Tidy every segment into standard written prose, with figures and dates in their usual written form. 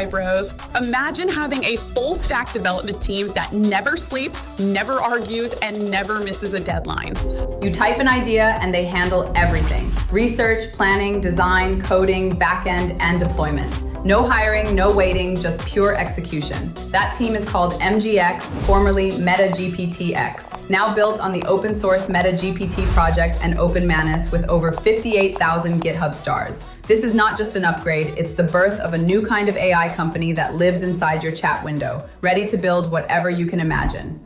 AI bros. Imagine having a full stack development team that never sleeps, never argues, and never misses a deadline. You type an idea and they handle everything. Research, planning, design, coding, backend, and deployment. No hiring, no waiting, just pure execution. That team is called MGX, formerly MetaGPT-X, now built on the open source MetaGPT project and OpenManus with over 58,000 GitHub stars. This is not just an upgrade, it's the birth of a new kind of AI company that lives inside your chat window, ready to build whatever you can imagine.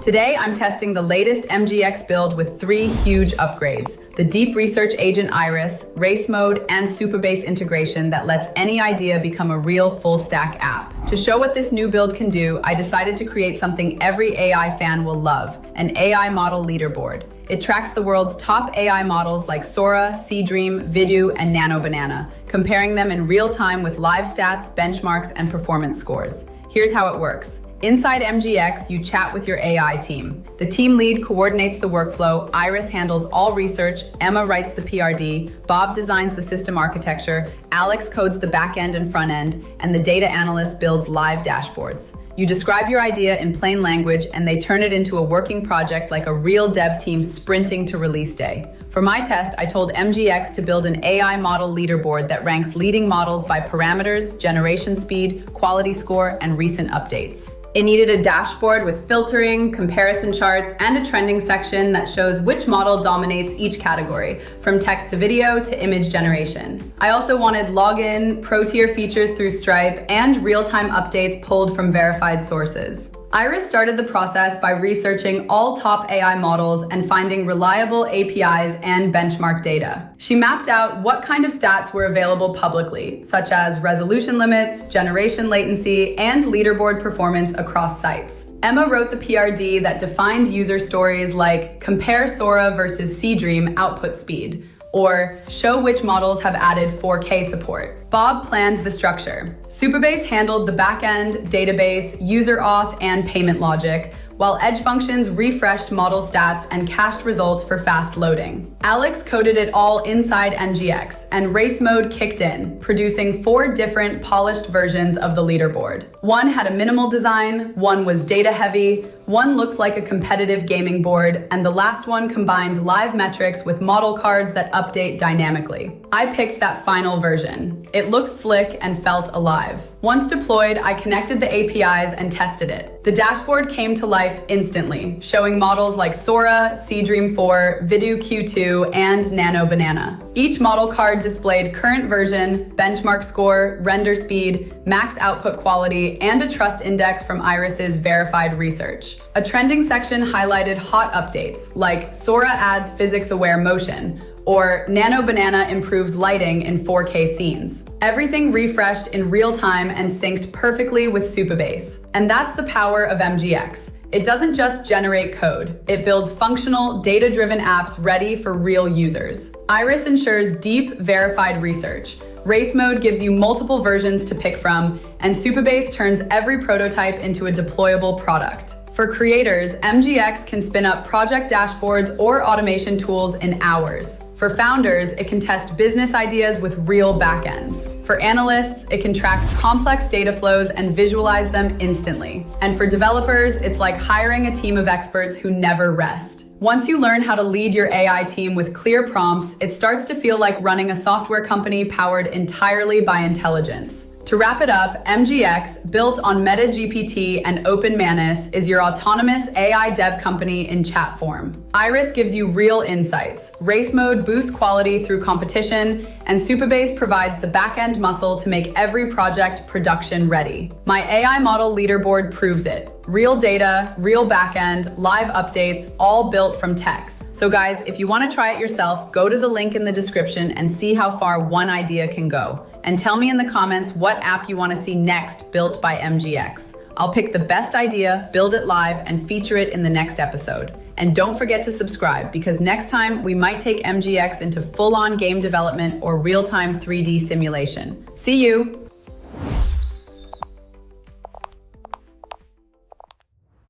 Today, I'm testing the latest MGX build with 3 huge upgrades: the Deep Research Agent Iris, Race Mode, and Supabase integration that lets any idea become a real full-stack app. To show what this new build can do, I decided to create something every AI fan will love: an AI Model Leaderboard. It tracks the world's top AI models like Sora, Seedream, Vidu, and Nano Banana, comparing them in real time with live stats, benchmarks, and performance scores. Here's how it works. Inside MGX, you chat with your AI team. The team lead coordinates the workflow, Iris handles all research, Emma writes the PRD, Bob designs the system architecture, Alex codes the backend and front end, and the data analyst builds live dashboards. You describe your idea in plain language and they turn it into a working project like a real dev team sprinting to release day. For my test, I told MGX to build an AI model leaderboard that ranks leading models by parameters, generation speed, quality score, and recent updates. It needed a dashboard with filtering, comparison charts, and a trending section that shows which model dominates each category, from text to video to image generation. I also wanted login, pro-tier features through Stripe, and real-time updates pulled from verified sources. Iris started the process by researching all top AI models and finding reliable APIs and benchmark data. She mapped out what kind of stats were available publicly, such as resolution limits, generation latency, and leaderboard performance across sites. Emma wrote the PRD that defined user stories like compare Sora versus Seedream output speed, or show which models have added 4K support. Bob planned the structure. Supabase handled the backend, database, user auth, and payment logic, while edge functions refreshed model stats and cached results for fast loading. Alex coded it all inside MGX, and race mode kicked in, producing 4 different polished versions of the leaderboard. One had a minimal design, one was data heavy, one looked like a competitive gaming board, and the last one combined live metrics with model cards that update dynamically. I picked that final version. It looked slick and felt alive. Once deployed, I connected the APIs and tested it. The dashboard came to life instantly, showing models like Sora, Seedream 4, Vidu Q2, and Nano Banana. Each model card displayed current version, benchmark score, render speed, max output quality, and a trust index from Iris's verified research. A trending section highlighted hot updates, like Sora adds physics-aware motion, or Nano Banana improves lighting in 4K scenes. Everything refreshed in real time and synced perfectly with Supabase. And that's the power of MGX. It doesn't just generate code, it builds functional, data-driven apps ready for real users. Iris ensures deep, verified research. Race mode gives you multiple versions to pick from, and Supabase turns every prototype into a deployable product. For creators, MGX can spin up project dashboards or automation tools in hours. For founders, it can test business ideas with real backends. For analysts, it can track complex data flows and visualize them instantly. And for developers, it's like hiring a team of experts who never rest. Once you learn how to lead your AI team with clear prompts, it starts to feel like running a software company powered entirely by intelligence. To wrap it up, MGX, built on MetaGPT and OpenManus, is your autonomous AI dev company in chat form. Iris gives you real insights. Race mode boosts quality through competition, and Supabase provides the backend muscle to make every project production ready. My AI model leaderboard proves it. Real data, real backend, live updates, all built from text. So guys, if you want to try it yourself, go to the link in the description and see how far one idea can go. And tell me in the comments what app you want to see next built by MGX. I'll pick the best idea, build it live, and feature it in the next episode. And don't forget to subscribe, because next time we might take MGX into full-on game development or real-time 3D simulation. See you!